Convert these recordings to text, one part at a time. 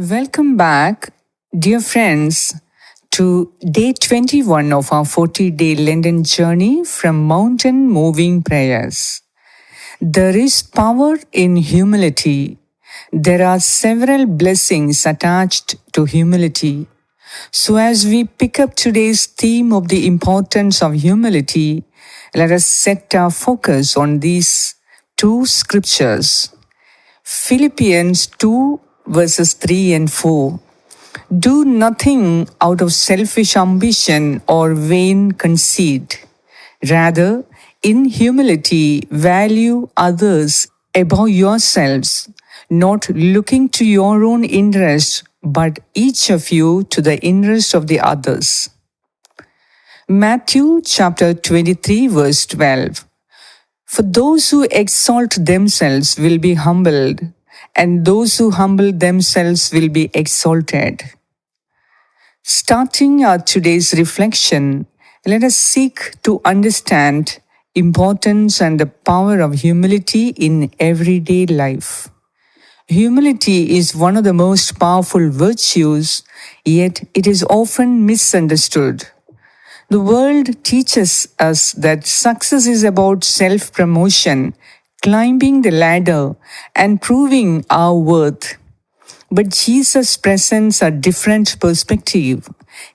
Welcome back, dear friends, to day 21 of our 40-day Lenten journey from Mountain Moving Prayers. There is power in humility. There are several blessings attached to humility. So, as we pick up today's theme of the importance of humility, let us set our focus on these two scriptures. Philippians 2 verses 3 and 4. Do nothing out of selfish ambition or vain conceit. Rather, in humility, value others above yourselves, not looking to your own interest, but each of you to the interest of the others. Matthew chapter 23 verse 12. For those who exalt themselves will be humbled, and those who humble themselves will be exalted. Starting our today's reflection, let us seek to understand importance and the power of humility in everyday life. Humility is one of the most powerful virtues, yet it is often misunderstood. The world teaches us that success is about self-promotion, climbing the ladder, and proving our worth. But Jesus presents a different perspective.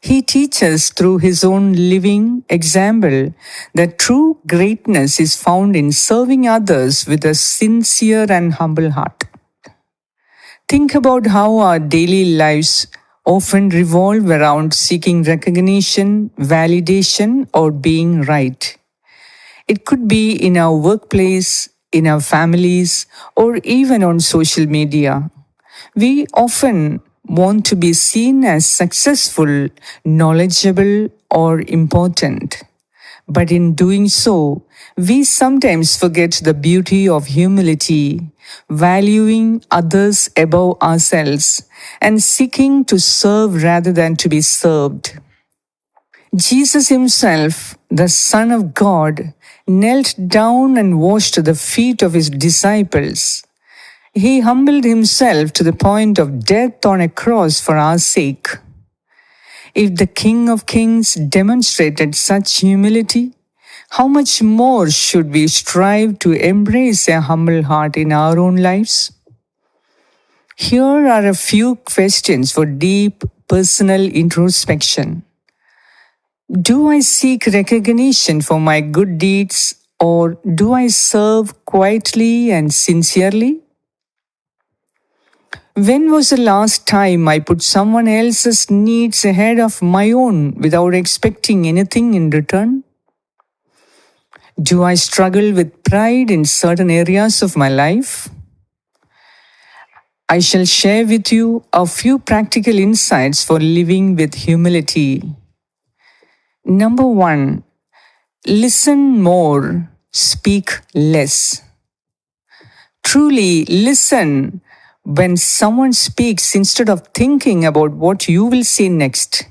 He teaches through his own living example that true greatness is found in serving others with a sincere and humble heart. Think about how our daily lives often revolve around seeking recognition, validation, or being right. It could be in our workplace, in our families, or even on social media. We often want to be seen as successful, knowledgeable, or important. But in doing so, we sometimes forget the beauty of humility, valuing others above ourselves, and seeking to serve rather than to be served. Jesus himself, the Son of God, knelt down and washed the feet of his disciples. He humbled himself to the point of death on a cross for our sake. If the King of Kings demonstrated such humility, how much more should we strive to embrace a humble heart in our own lives? Here are a few questions for deep personal introspection. Do I seek recognition for my good deeds, or do I serve quietly and sincerely? When was the last time I put someone else's needs ahead of my own without expecting anything in return? Do I struggle with pride in certain areas of my life? I shall share with you a few practical insights for living with humility. Number 1, listen more, speak less. Truly listen when someone speaks instead of thinking about what you will say next.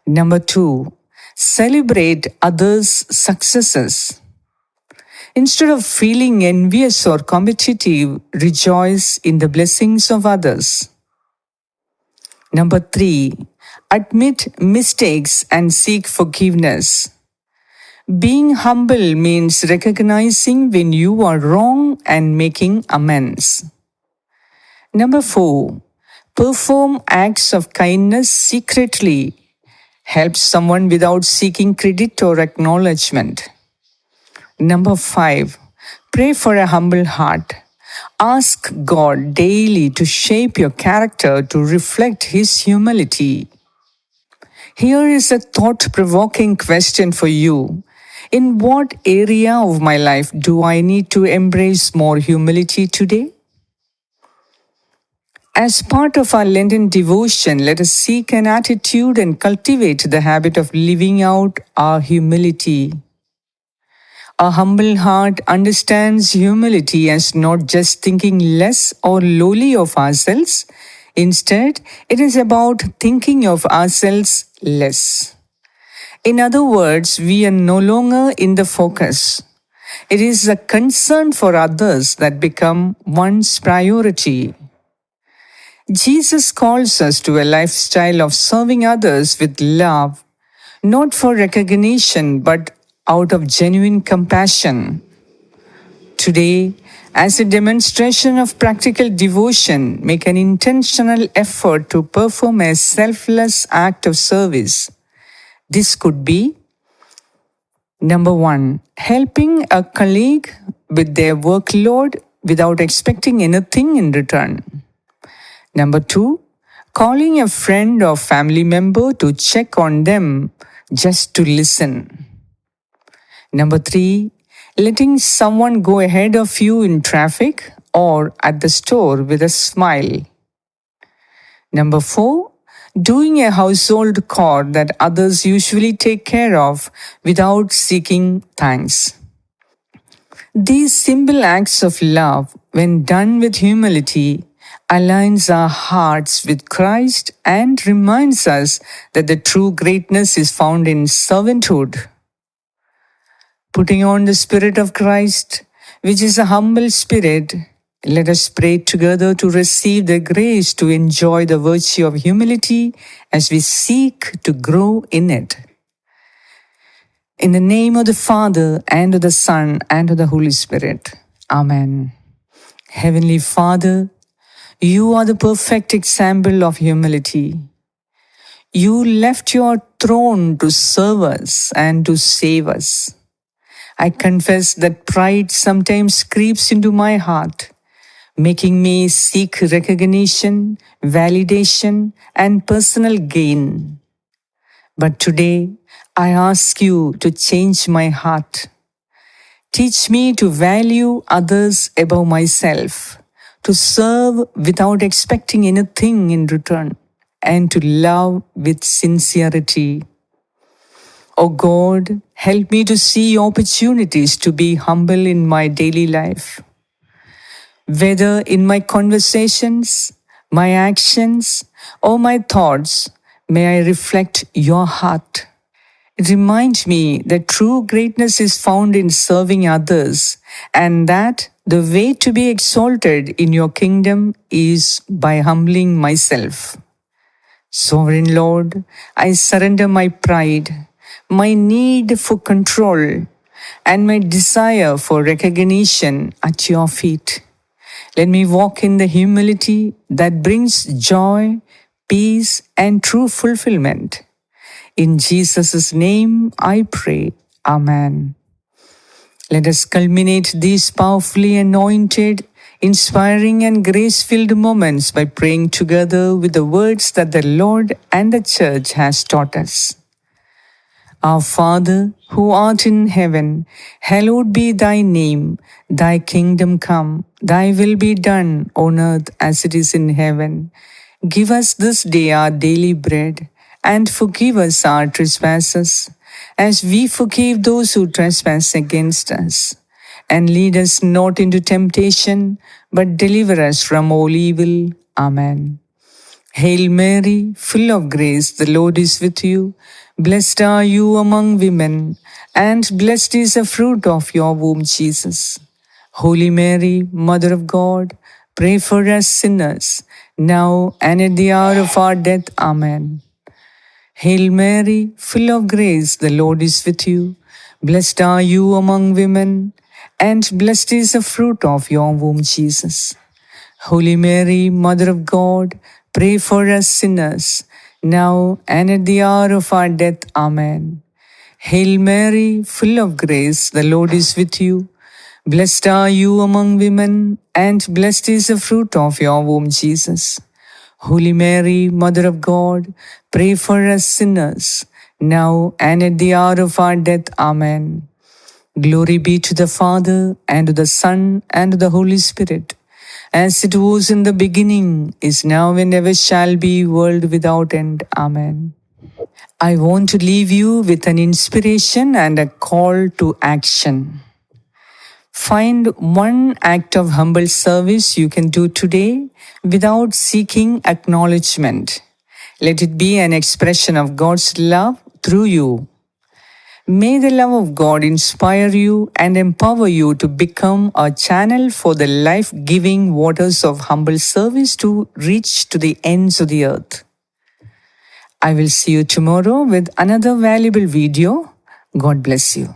Number 2, celebrate others' successes. Instead of feeling envious or competitive, rejoice in the blessings of others. Number 3, admit mistakes and seek forgiveness. Being humble means recognizing when you are wrong and making amends. Number 4, perform acts of kindness secretly. Help someone without seeking credit or acknowledgement. Number 5, pray for a humble heart. Ask God daily to shape your character to reflect His humility. Here is a thought-provoking question for you. In what area of my life do I need to embrace more humility today? As part of our Lenten devotion, let us seek an attitude and cultivate the habit of living out our humility. A humble heart understands humility as not just thinking less or lowly of ourselves. Instead, it is about thinking of ourselves less. In other words, we are no longer in the focus. It is the concern for others that become one's priority. Jesus calls us to a lifestyle of serving others with love, not for recognition, but out of genuine compassion. Today, as a demonstration of practical devotion, make an intentional effort to perform a selfless act of service. This could be: number one, helping a colleague with their workload without expecting anything in return. Number two, calling a friend or family member to check on them just to listen. Number three, letting someone go ahead of you in traffic or at the store with a smile. Number four, doing a household chore that others usually take care of without seeking thanks. These simple acts of love, when done with humility, aligns our hearts with Christ and reminds us that the true greatness is found in servanthood. Putting on the Spirit of Christ, which is a humble spirit, let us pray together to receive the grace to enjoy the virtue of humility as we seek to grow in it. In the name of the Father, and of the Son, and of the Holy Spirit. Amen. Heavenly Father, you are the perfect example of humility. You left your throne to serve us and to save us. I confess that pride sometimes creeps into my heart, making me seek recognition, validation, and personal gain. But today, I ask you to change my heart. Teach me to value others above myself, to serve without expecting anything in return, and to love with sincerity. O God, help me to see opportunities to be humble in my daily life. Whether in my conversations, my actions, or my thoughts, may I reflect your heart. Remind me that true greatness is found in serving others, and that the way to be exalted in your kingdom is by humbling myself. Sovereign Lord, I surrender my pride, my need for control, and my desire for recognition at your feet. Let me walk in the humility that brings joy, peace, and true fulfillment. In Jesus' name I pray. Amen. Let us culminate these powerfully anointed, inspiring, and grace-filled moments by praying together with the words that the Lord and the Church has taught us. Our Father, who art in heaven, hallowed be thy name. Thy kingdom come, thy will be done on earth as it is in heaven. Give us this day our daily bread, and forgive us our trespasses, as we forgive those who trespass against us. And lead us not into temptation, but deliver us from all evil. Amen. Hail Mary, full of grace, the Lord is with you. Blessed are you among women, and blessed is the fruit of your womb, Jesus. Holy Mary, Mother of God, pray for us sinners, now and at the hour of our death. Amen. Hail Mary, full of grace, the Lord is with you. Blessed are you among women, and blessed is the fruit of your womb, Jesus. Holy Mary, Mother of God, pray for us sinners, now and at the hour of our death. Amen. Hail Mary, full of grace, the Lord is with you. Blessed are you among women, and blessed is the fruit of your womb, Jesus. Holy Mary, Mother of God, pray for us sinners, now and at the hour of our death. Amen. Glory be to the Father, and to the Son, and to the Holy Spirit, as it was in the beginning, is now, and ever shall be, world without end. Amen. I want to leave you with an inspiration and a call to action. Find one act of humble service you can do today without seeking acknowledgement. Let it be an expression of God's love through you. May the love of God inspire you and empower you to become a channel for the life-giving waters of humble service to reach to the ends of the earth. I will see you tomorrow with another valuable video. God bless you.